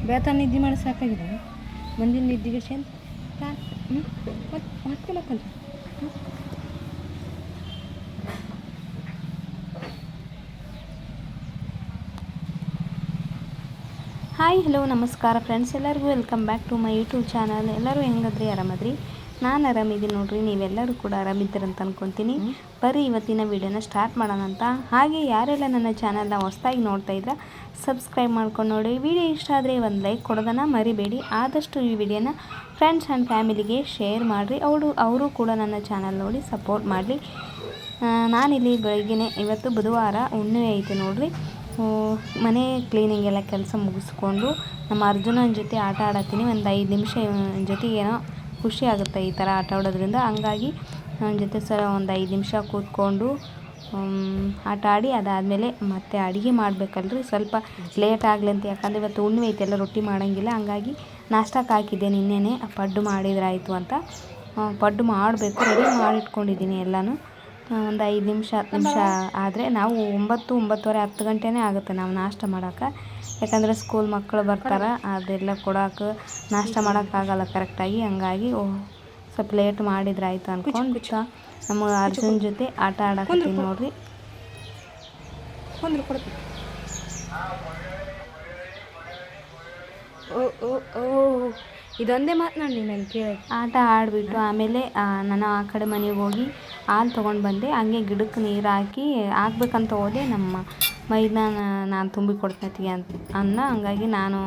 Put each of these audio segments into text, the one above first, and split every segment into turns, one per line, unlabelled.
ಬೇತ ನಿದ್ದೆ ಮಾಡಿ ಸಾಕಾಗಿದೆ. ಮುಂದಿನ ನಿದ್ದೆ ಅಂತ ಮತ್ತೆ ಮಕ್ಕಂತ. ಹಾಯ್ ಹಲೋ ನಮಸ್ಕಾರ ಫ್ರೆಂಡ್ಸ್, ಎಲ್ಲರಿಗೂ welcome back to my YouTube channel. ಎಲ್ಲರೂ ಹೆಂಗದ್ರಿ? ಆರಾಮದ್ರಿ? ನಾನು ಆರಾಮಿದ್ದೀನಿ ನೋಡ್ರಿ. ನೀವೆಲ್ಲರೂ ಕೂಡ ಆರಾಮಿದ್ದೀರಂತ ಅನ್ಕೊತೀನಿ. ಬರ್ರಿ ಇವತ್ತಿನ ವೀಡಿಯೋನ ಸ್ಟಾರ್ಟ್ ಮಾಡೋಣ ಅಂತ. ಹಾಗೆ ಯಾರೆಲ್ಲ ನನ್ನ ಚಾನಲ್ನ ಹೊಸದಾಗಿ ನೋಡ್ತಾ ಇದ್ರೆ ಸಬ್ಸ್ಕ್ರೈಬ್ ಮಾಡ್ಕೊಂಡು ನೋಡಿ. ವಿಡಿಯೋ ಇಷ್ಟ ಆದರೆ ಒಂದು ಲೈಕ್ ಕೊಡೋದನ್ನು ಮರಿಬೇಡಿ. ಆದಷ್ಟು ಈ ವಿಡಿಯೋನ ಫ್ರೆಂಡ್ಸ್ ಆ್ಯಂಡ್ ಫ್ಯಾಮಿಲಿಗೆ ಶೇರ್ ಮಾಡಿರಿ. ಅವರು ಕೂಡ ನನ್ನ ಚಾನಲ್ ನೋಡಿ ಸಪೋರ್ಟ್ ಮಾಡಲಿ. ನಾನಿಲ್ಲಿ ಬೆಳಗ್ಗೆನೇ, ಇವತ್ತು ಬುಧವಾರ ಹುಣ್ಣಿಮೆ ಐತೆ ನೋಡ್ರಿ. ಮನೆ ಕ್ಲೀನಿಂಗ್ ಎಲ್ಲ ಕೆಲಸ ಮುಗಿಸ್ಕೊಂಡು ನಮ್ಮ ಅರ್ಜುನನ ಜೊತೆ ಆಟ ಆಡತ್ತೀನಿ. ಒಂದು 5 ನಿಮಿಷ ಜೊತೆಗೆ ಏನೋ ಖುಷಿ ಆಗುತ್ತೆ ಈ ಥರ ಆಟ ಆಡೋದ್ರಿಂದ. ಹಂಗಾಗಿ ನನ್ನ ಜೊತೆ ಒಂದು 5 ನಿಮಿಷ ಕೂತ್ಕೊಂಡು ಆಟ ಆಡಿ ಅದಾದಮೇಲೆ ಮತ್ತೆ ಅಡುಗೆ ಮಾಡಬೇಕಲ್ರಿ. ಸ್ವಲ್ಪ ಲೇಟ್ ಆಗಲಿ ಅಂತ, ಯಾಕಂದರೆ ಇವತ್ತು ಹುಣ್ಣಿಮೆ ಐತೆ, ಎಲ್ಲ ರೊಟ್ಟಿ ಮಾಡೋಂಗಿಲ್ಲ. ಹಂಗಾಗಿ ನಾಷ್ಟಕ್ಕೆ ಹಾಕಿದ್ದೆ ನಿನ್ನೆನೇ. ಪಡ್ಡು ಮಾಡಿದ್ರಾಯಿತು ಅಂತ. ಪಡ್ಡು ಮಾಡಬೇಕು, ರೆಡಿ ಮಾಡಿಟ್ಕೊಂಡಿದ್ದೀನಿ ಎಲ್ಲನೂ. ಒಂದು 5 ನಿಮಿಷ 10 ನಿಮಿಷ ಆದರೆ ನಾವು 9, 9:30, 10 ಗಂಟೆನೇ ಆಗುತ್ತೆ ನಾವು ನಾಷ್ಟ ಮಾಡೋಕೆ. ಯಾಕಂದರೆ ಸ್ಕೂಲ್ ಮಕ್ಕಳು ಬರ್ತಾರೆ, ಅದೆಲ್ಲ ಕೊಡೋಕೆ ನಾಷ್ಟ ಮಾಡೋಕ್ಕಾಗಲ್ಲ ಕರೆಕ್ಟಾಗಿ. ಹಂಗಾಗಿ ಸ್ವಲ್ಪ ಲೇಟ್ ಮಾಡಿದ್ರಾಯ್ತು ಅಂದ್ಕೊಂಡು ನಮ್ಮ ಅರ್ಜುನ್ ಜೊತೆ ಆಟ ಆಡಕತ್ತೀನಿ ನೋಡ್ರಿ. ಇದೊಂದೇ ಮಾತನಾಡಿ ನಾನು ಕೇಳಿ. ಆಟ ಆಡಿಬಿಟ್ಟು ಆಮೇಲೆ ನಾನು ಆ ಕಡೆ ಮನೆಗೆ ಹೋಗಿ ಹಾಲು ತೊಗೊಂಡು ಬಂದೆ. ಹಂಗೆ ಗಿಡಕ್ಕೆ ನೀರು ಹಾಕ್ಬೇಕಂತ ಹೋದೆ. ನಮ್ಮ ಮೈದನ ನಾನು ತುಂಬಿ ಕೊಡ್ತೀನಿ ಅನ್ನ. ಹಂಗಾಗಿ ನಾನು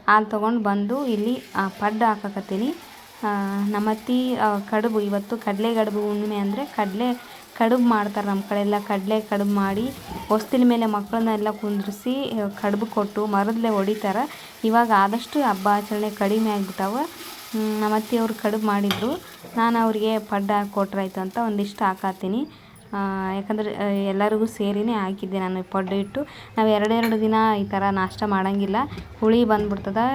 ಹಾಲು ತೊಗೊಂಡು ಬಂದು ಇಲ್ಲಿ ಪಡ್ಡು ಹಾಕಕತ್ತೀನಿ. ನಮ್ಮ ಅತ್ತಿ ಕಡುಬು, ಇವತ್ತು ಕಡಲೆ ಕಡುಬು ಹುಣ್ಣಿಮೆ ಅಂದರೆ ಕಡುಬು ಮಾಡ್ತಾರೆ ನಮ್ಮ ಕಡೆ ಎಲ್ಲ. ಕಡುಬು ಮಾಡಿ ಹೊಸ್ತಿಲ ಮೇಲೆ ಮಕ್ಕಳನ್ನೆಲ್ಲ ಕುಂದ್ರಿಸಿ ಕಡುಬು ಕೊಟ್ಟು ಮರದಲ್ಲೇ ಹೊಡಿತಾರೆ. ಇವಾಗ ಆದಷ್ಟು ಹಬ್ಬ ಆಚರಣೆ ಕಡಿಮೆ ಆಗಿಬಿಟ್ಟವೆ. ನಮ್ಮ ಅತ್ತೆಯವರು ಕಡುಬು ಮಾಡಿದರು. ನಾನು ಅವರಿಗೆ ಪಡ್ಡು ಹಾಕಿ ಕೊಟ್ರಾಯ್ತು ಅಂತ ಒಂದಿಷ್ಟು ಹಾಕತ್ತೀನಿ. ಯಾಕಂದರೆ ಎಲ್ಲರಿಗೂ ಸೇರಿನೇ ಹಾಕಿದ್ದೆ ನಾನು ಪಡ್ಡು ಇಟ್ಟು. ನಾವು 2 ದಿನ ಈ ಥರ ನಾಷ್ಟ ಮಾಡೋಂಗಿಲ್ಲ, ಹುಳಿ ಬಂದುಬಿಡ್ತದೆ.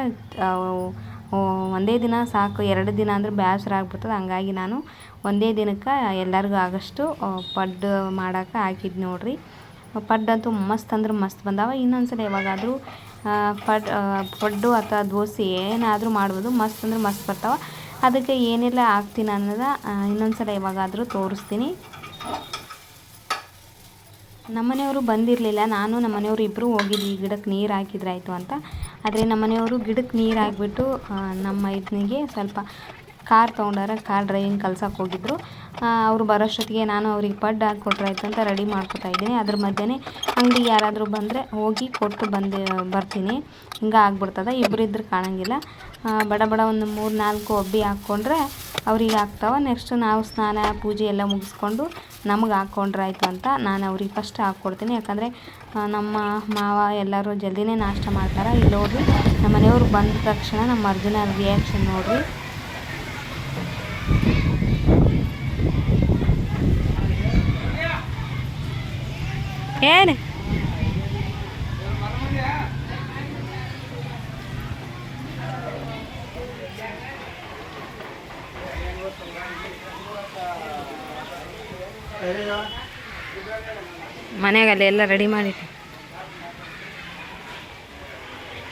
ಒಂದೇ ದಿನ ಸಾಕು, 2 ದಿನ ಅಂದರೆ ಬೇಸರ ಆಗ್ಬಿಡ್ತದೆ. ಹಂಗಾಗಿ ನಾನು ಒಂದೇ ದಿನಕ್ಕೆ ಎಲ್ಲರಿಗೂ ಆಗೋಷ್ಟು ಪಡ್ಡು ಮಾಡೋಕೆ ಹಾಕಿದ್ದು ನೋಡ್ರಿ. ಪಡ್ಡಂತೂ ಮಸ್ತ್ ಅಂದ್ರೆ ಮಸ್ತ್ ಬಂದಾವ. ಇನ್ನೊಂದ್ಸಲ ಯಾವಾಗಾದರೂ ಪಡ್ಡು ಅಥವಾ ದೋಸೆ ಏನಾದರೂ ಮಾಡ್ಬೋದು, ಮಸ್ತ್ ಅಂದ್ರೆ ಮಸ್ತ್ ಬರ್ತಾವೆ. ಅದಕ್ಕೆ ಏನೆಲ್ಲ ಹಾಕ್ತೀನಿ ಅನ್ನೋದು ಇನ್ನೊಂದ್ಸಲ ಯಾವಾಗಾದರೂ ತೋರಿಸ್ತೀನಿ. ನಮ್ಮನೆಯವರು ಬಂದಿರಲಿಲ್ಲ, ನಾನು ನಮ್ಮನೆಯವರು ಇಬ್ಬರು ಹೋಗಿದ್ವಿ ಗಿಡಕ್ಕೆ ನೀರು ಹಾಕಿದ್ರಾಯ್ತು ಅಂತ. ಆದರೆ ನಮ್ಮನೆಯವರು ಗಿಡಕ್ಕೆ ನೀರು ಹಾಕಿಬಿಟ್ಟು ನಮ್ಮ ಇದನಿಗೆ ಸ್ವಲ್ಪ ಕಾರ್ ತೊಗೊಂಡಾರ. ಕಾರ್ ಡ್ರೈವಿಂಗ್ ಕಲ್ಸಕ್ಕೆ ಹೋಗಿದ್ರು. ಅವರು ಬರೋಷ್ಟೊತ್ತಿಗೆ ನಾನು ಅವ್ರಿಗೆ ಪಡ್ಡು ಹಾಕಿ ಕೊಟ್ರಾಯ್ತು ಅಂತ ರೆಡಿ ಮಾಡ್ಕೊತಾ ಇದ್ದೀನಿ. ಅದ್ರ ಮಧ್ಯೆ ಅಂಗಡಿಗೆ ಯಾರಾದರೂ ಬಂದರೆ ಹೋಗಿ ಕೊಟ್ಟು ಬರ್ತೀನಿ. ಹಿಂಗೆ ಆಗ್ಬಿಡ್ತದೆ. ಇಬ್ಬರಿದ್ರೆ ಕಾಣೋಂಗಿಲ್ಲ. ಬಡ ಒಂದು 3-4 ಒಬ್ಬಿ ಹಾಕ್ಕೊಂಡ್ರೆ ಅವ್ರಿಗೆ ಆಗ್ತಾವೆ. ನೆಕ್ಸ್ಟ್ ನಾವು ಸ್ನಾನ ಪೂಜೆ ಎಲ್ಲ ಮುಗಿಸ್ಕೊಂಡು ನಮಗೆ ಹಾಕ್ಕೊಂಡ್ರಾಯ್ತು ಅಂತ ನಾನು ಅವ್ರಿಗೆ ಫಸ್ಟ್ ಹಾಕ್ಕೊಡ್ತೀನಿ. ಯಾಕಂದರೆ ನಮ್ಮ ಮಾವ ಎಲ್ಲರೂ ಜಲ್ದಿನೇ ನಾಷ್ಟ ಮಾಡ್ತಾರೆ. ಇಲ್ಲಿ ನೋಡಿರಿ, ನಮ್ಮ ಮನೆಯವರು ಬಂದ ತಕ್ಷಣ ನಮ್ಮ ಅರ್ಜುನ ರಿಯಾಕ್ಷನ್ ನೋಡಿರಿ. ಏನು ಮನೆಯಾಗ ಎಲ್ಲ ರೆಡಿ ಮಾಡಿಟ್ಟು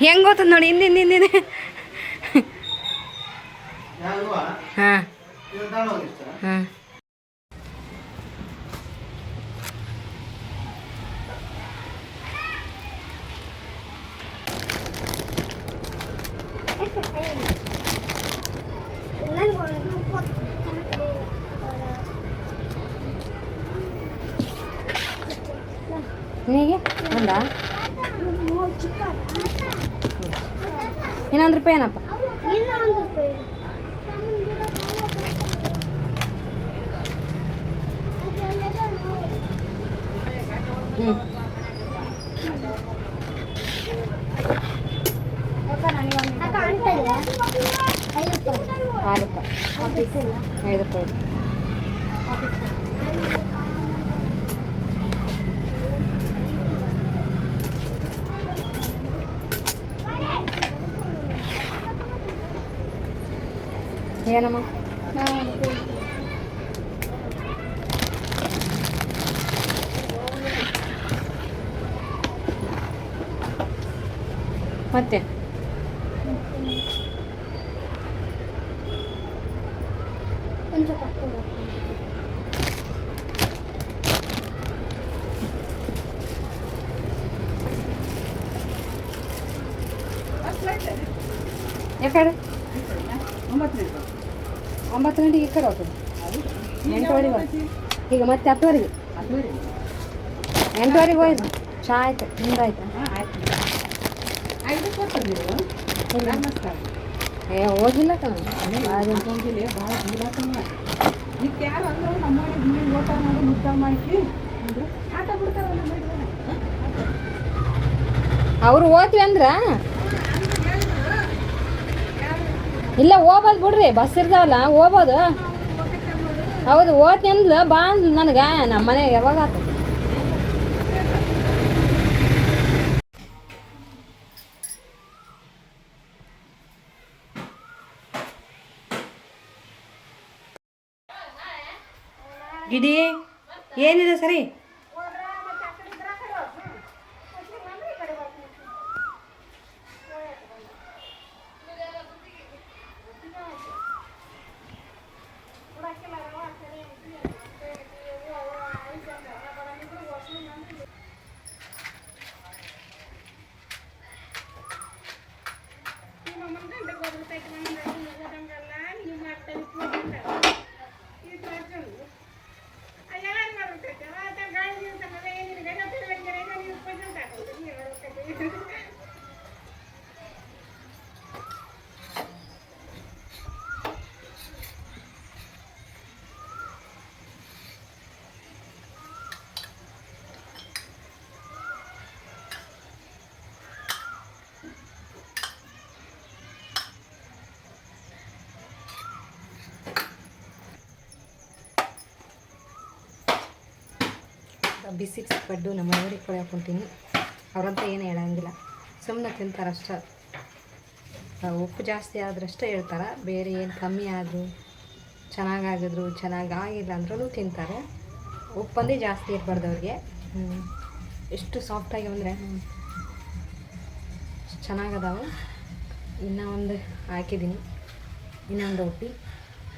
ಹೆಂಗೆ ಗೊತ್ತದ ನೋಡಿ. ಹಿಂದಿಂದೆ ಹಾಂ ಹಾಂ ನಿನಗೆ ಒಂದ ಇನ್ನೊಂದು ರೂಪಾಯಿ ಏನಪ್ಪ? ಹ್ಞೂ ₹5 ಏನಮ್ಮ? ಮತ್ತೆ
ಯಾಕಡೆ 9 ಗಂಟೆಗೆ ಈ ಕಡೆ ಹೋಗ್ತದೆ 8:30 ಈಗ ಮತ್ತೆ 10:00 8:00 ಹೋಯ್ತು ಚಾ ಆಯ್ತು ನಿಮ್ದಾಯ್ತು ಏ ಹೋಗಿಲ್ಲ ಕಣ ಅವರು ಓದ್ವಿ ಅಂದ್ರ ಇಲ್ಲ ಹೋಗ್ಬೋದು ಬಿಡ್ರಿ ಬಸ್ ಇರ್ತಾವಲ್ಲ ಹೋಗ್ಬೋದು ಹೌದು ಓದ್ತಿ ಅಂದ್ಲ ಬಾ ಅಂದ್ಲು ನನಗೆ ನಮ್ಮ ಮನೆಗೆ ಯಾವಾಗ ಆತ
ಗಿಡಿ ಏನಿದೆ ಸರಿ
ಬಿಸಿ ಪಡ್ಡು ನಮ್ಮ ಮನೆಯವ್ರಿಗೆ ಕೊಡಿ ಹಾಕ್ಕೊತೀನಿ ಅವ್ರಂತ ಏನು ಹೇಳಂಗಿಲ್ಲ ಸುಮ್ಮನೆ ತಿಂತಾರೆ ಅಷ್ಟೇ ಉಪ್ಪು ಜಾಸ್ತಿ ಆದ್ರಷ್ಟೇ ಹೇಳ್ತಾರೆ ಬೇರೆ ಏನು ಕಮ್ಮಿ ಆದರೂ ಚೆನ್ನಾಗಾಗಿದ್ರು ಚೆನ್ನಾಗಿಲ್ಲ ಅಂದ್ರೂ ತಿಂತಾರೆ ಉಪ್ಪಂದೇ ಜಾಸ್ತಿ ಇರಬಾರ್ದು ಅವ್ರಿಗೆ ಎಷ್ಟು ಸಾಫ್ಟಾಗಿ ಅಂದರೆ ಚೆನ್ನಾಗದಾವು ಇನ್ನೂ ಒಂದು ಹಾಕಿದ್ದೀನಿ ಇನ್ನೊಂದು ರೊಟ್ಟಿ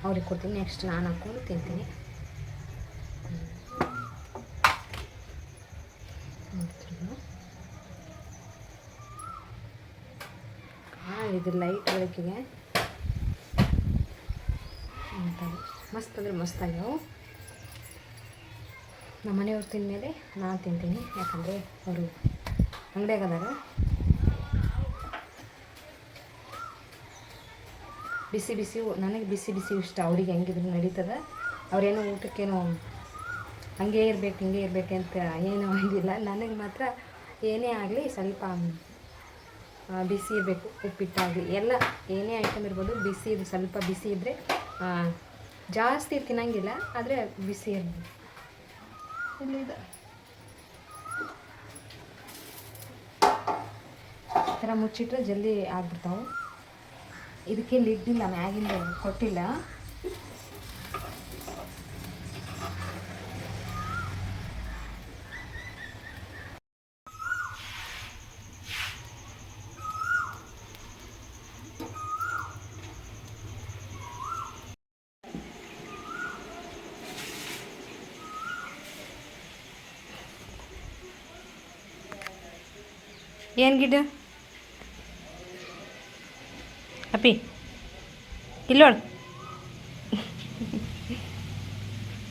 ಅವ್ರಿಗೆ ಕೊಡ್ತೀನಿ ನೆಕ್ಸ್ಟ್ ನಾನು ಹಾಕ್ಕೊಂಡು ತಿಂತೀನಿ ಇದು ಲೈಟ್ ಬೆಳಕಿಗೆ ಮಸ್ತ್ ಅಂದರೆ ಮಸ್ತಾಗ್ಯಾವು ನಮ್ಮ ಮನೆಯವ್ರು ತಿಂದಮೇಲೆ ನಾನು ತಿಂತೀನಿ ಯಾಕಂದರೆ ಅವರು ಅಂಗಡಿಯಾಗದಾಗ ಬಿಸಿ ಬಿಸಿ ನನಗೆ ಬಿಸಿ ಬಿಸಿ ಇಷ್ಟ ಅವ್ರಿಗೆ ಹೆಂಗಿದ್ರು ನಡೀತದೆ ಅವ್ರೇನೋ ಊಟಕ್ಕೇನೋ ಹಂಗೆ ಇರಬೇಕು ಹಿಂಗೆ ಇರಬೇಕಂತ ಏನೂ ಆಗಿಲ್ಲ ನನಗೆ ಮಾತ್ರ ಏನೇ ಆಗಲಿ ಸ್ವಲ್ಪ ಬಿಸಿ ಇರಬೇಕು ಉಪ್ಪಿಟ್ಟಾಗಲಿ ಎಲ್ಲ ಏನೇ ಐಟಮ್ ಇರ್ಬೋದು ಬಿಸಿ ಇದು ಸ್ವಲ್ಪ ಬಿಸಿ ಇದ್ದರೆ ಜಾಸ್ತಿ ತಿನ್ನಂಗಿಲ್ಲ ಆದರೆ ಬಿಸಿ ಇರ್ಬೋದು ಇಲ್ಲಿದೆ ಈ ಥರ ಮುಚ್ಚಿಟ್ರೆ ಜಲ್ದಿ ಆಗ್ಬಿಡ್ತಾವೆ ಇದಕ್ಕೆ ಲಿಡ್ಡಿಲ್ಲ ಮ್ಯಾಗಿಂದ ಕೊಟ್ಟಿಲ್ಲ
ಏನು ಗಿಡ ಅಪ್ಪಿ ಇಲ್ಲೋಳು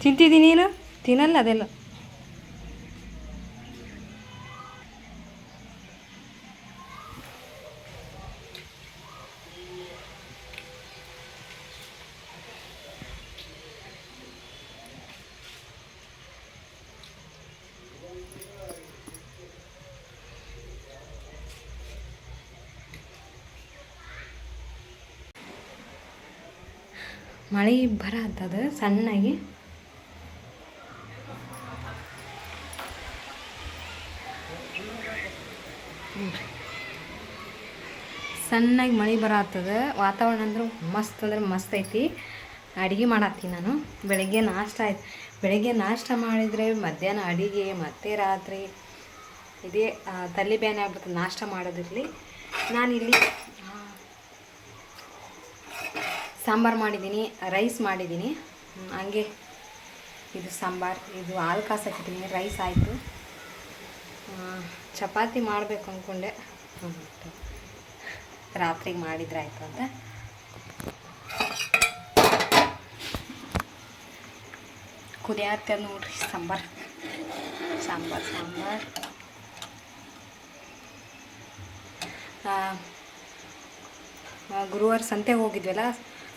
ತಿಂತಿದ್ದೀನಿ ನೀನು ತಿನ್ನಲ್ಲ ಅದೆಲ್ಲ
ಮಳೆ ಬರತ್ತದ ಸಣ್ಣಗೆ ಸಣ್ಣಗೆ ಮಳೆ ಬರತ್ತದ ವಾತಾವರಣ ಅಂದ್ರೆ ಮಸ್ತ್ ಐತಿ ಅಡುಗೆ ಮಾಡತ್ತೀನಿ ನಾನು ಬೆಳಗ್ಗೆ ನಾಷ್ಟ ಆಯ್ತು ಬೆಳಗ್ಗೆ ನಾಷ್ಟ ಮಾಡಿದರೆ ಮಧ್ಯಾಹ್ನ ಅಡುಗೆ ಮತ್ತೆ ರಾತ್ರಿ ಇದೇ ತಲೆ ಬ್ಯಾನೆ ಆಗ್ಬಿಡ್ತದೆ ನಾಷ್ಟ ಮಾಡೋದಿರಲಿ ನಾನಿಲ್ಲಿ ಸಾಂಬಾರು ಮಾಡಿದ್ದೀನಿ ರೈಸ್ ಮಾಡಿದ್ದೀನಿ ಹಂಗೆ ಇದು ಸಾಂಬಾರು ಇದು ಹಾಲು ಕಾಸಾಕಿದ್ದೀನಿ ರೈಸ್ ಆಯಿತು ಚಪಾತಿ ಮಾಡಬೇಕು ಅಂದ್ಕೊಂಡೆ ರಾತ್ರಿಗೆ ಮಾಡಿದ್ರೆ ಆಯಿತು ಅಂತ. ಕುದಿಯಾತ ನೋಡ್ರಿ ಸಾಂಬಾರು. ಗುರುವಾರ ಸಂತೆಗೆ ಹೋಗಿದ್ವಲ್ಲ,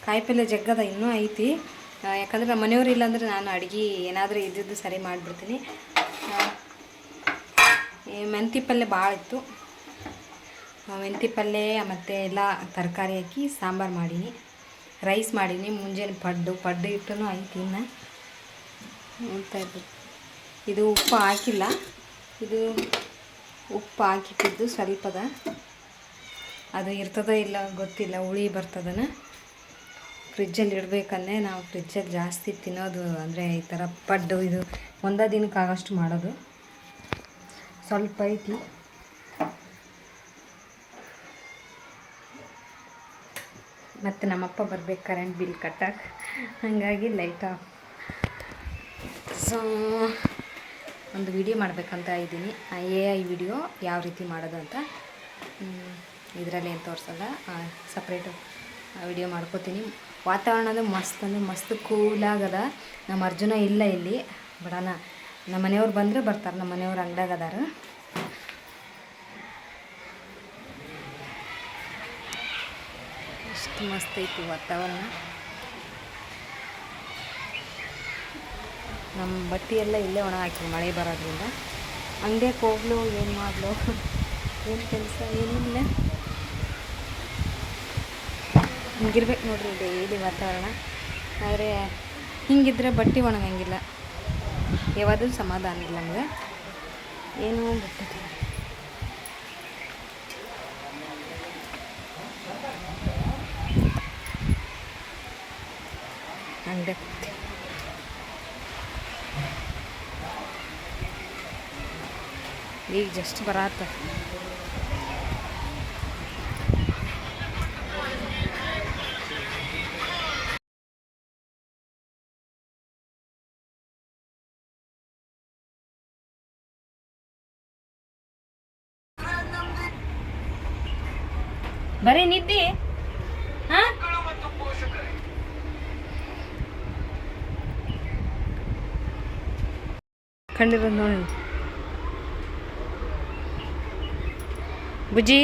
ಕಾಯಿಪಲ್ಯ ಜಗ್ಗದ ಇನ್ನೂ ಐತಿ. ಯಾಕಂದ್ರೆ ನಮ್ಮ ಮನೆಯವ್ರು ಇಲ್ಲಾಂದ್ರೆ ನಾನು ಅಡುಗೆ ಏನಾದರೂ ಇದ್ದಿದ್ದು ಸರಿ ಮಾಡಿಬಿಡ್ತೀನಿ. ಮೆಂತಿ ಪಲ್ಯ ಭಾಳ ಇತ್ತು. ಮೆಂತಿ ಪಲ್ಯ ಮತ್ತು ಎಲ್ಲ ತರಕಾರಿ ಹಾಕಿ ಸಾಂಬಾರು ಮಾಡೀನಿ. ರೈಸ್ ಮಾಡೀನಿ. ಮುಂಜಾನೆ ಪಡ್ಡು ಇಟ್ಟೂ ಐತಿ. ಇನ್ನು ನೋಡ್ತಾ ಇರ್ಬೋದು. ಇದು ಉಪ್ಪು ಹಾಕಿಲ್ಲ, ಇದು ಉಪ್ಪು ಹಾಕಿಟ್ಟಿದ್ದು ಸ್ವಲ್ಪದ. ಅದು ಇರ್ತದ ಇಲ್ಲ ಗೊತ್ತಿಲ್ಲ, ಹುಳಿ ಬರ್ತದನ. ಫ್ರಿಜ್ಜಲ್ಲಿ ಇಡಬೇಕಂದ್ರೆ ನಾವು ಫ್ರಿಜ್ಜಲ್ಲಿ ಜಾಸ್ತಿ ತಿನ್ನೋದು ಅಂದರೆ ಈ ಥರ ಪಡ್ಡು ಇದು ಒಂದೇ ದಿನಕ್ಕಾಗಷ್ಟು ಮಾಡೋದು. ಸ್ವಲ್ಪ ಐತಿ. ಮತ್ತು ನಮ್ಮಪ್ಪ ಬರ್ಬೇಕು ಕರೆಂಟ್ ಬಿಲ್ ಕಟ್ಟಕ್ಕೆ, ಹಾಗಾಗಿ ಲೈಟ್ ಆಫ್. ಸೊ ಒಂದು ವಿಡಿಯೋ ಮಾಡಬೇಕಂತ ಇದ್ದೀನಿ, AI ವಿಡಿಯೋ ಯಾವ ರೀತಿ ಮಾಡೋದು ಅಂತ. ಇದರಲ್ಲಿ ಏನು ತೋರಿಸಲ್ಲ, ಸಪ್ರೇಟು ವಿಡಿಯೋ ಮಾಡ್ಕೋತೀನಿ. ವಾತಾವರಣ ಮಸ್ತ್ ಅಂದರೆ ಮಸ್ತ್ ಕೂಲಾಗದ. ನಮ್ಮ ಅರ್ಜುನ ಇಲ್ಲ ಇಲ್ಲಿ, ಬಡಾನ ನಮ್ಮ ಮನೆಯವ್ರು ಬಂದರೆ ಬರ್ತಾರೆ. ನಮ್ಮ ಮನೆಯವ್ರು ಅಂಗಡಿಯಾಗ ಅದಾರ. ಎಷ್ಟು ಮಸ್ತ್ ಐತಿ ವಾತಾವರಣ. ನಮ್ಮ ಬಟ್ಟೆ ಎಲ್ಲ ಇಲ್ಲೇ ಒಣ ಹಾಕಿ ಮಳೆ ಬರೋದ್ರಿಂದ. ಅಂಗಡಿಯಾಗ ಹೋಗ್ಲು ಏನು ಮಾಡಲು, ಏನು ಕೆಲಸ ಏನಿಲ್ಲ. ಹಿಂಗಿರ್ಬೇಕು ನೋಡ್ರಿ ಡೈಲಿ ವಾತಾವರಣ. ಆದರೆ ಹಿಂಗಿದ್ರೆ ಬಟ್ಟೆ ಒಣಗಂಗಿಲ್ಲ, ಯಾವಾಗೂ ಸಮಾಧಾನ ಇಲ್ಲ ನಮ್ಗೆ. ಏನೂ ಗೊತ್ತಿಲ್ಲ. ಅಂಗಡಿ ಈಗ ಜಸ್ಟ್ ಬರಾತ. ಬರೀ ನಿದ್ದೆ. ಹಾಂ ಕಂಡಿರೋದು ನೋಡಿ ಬುಜ್ಜಿ.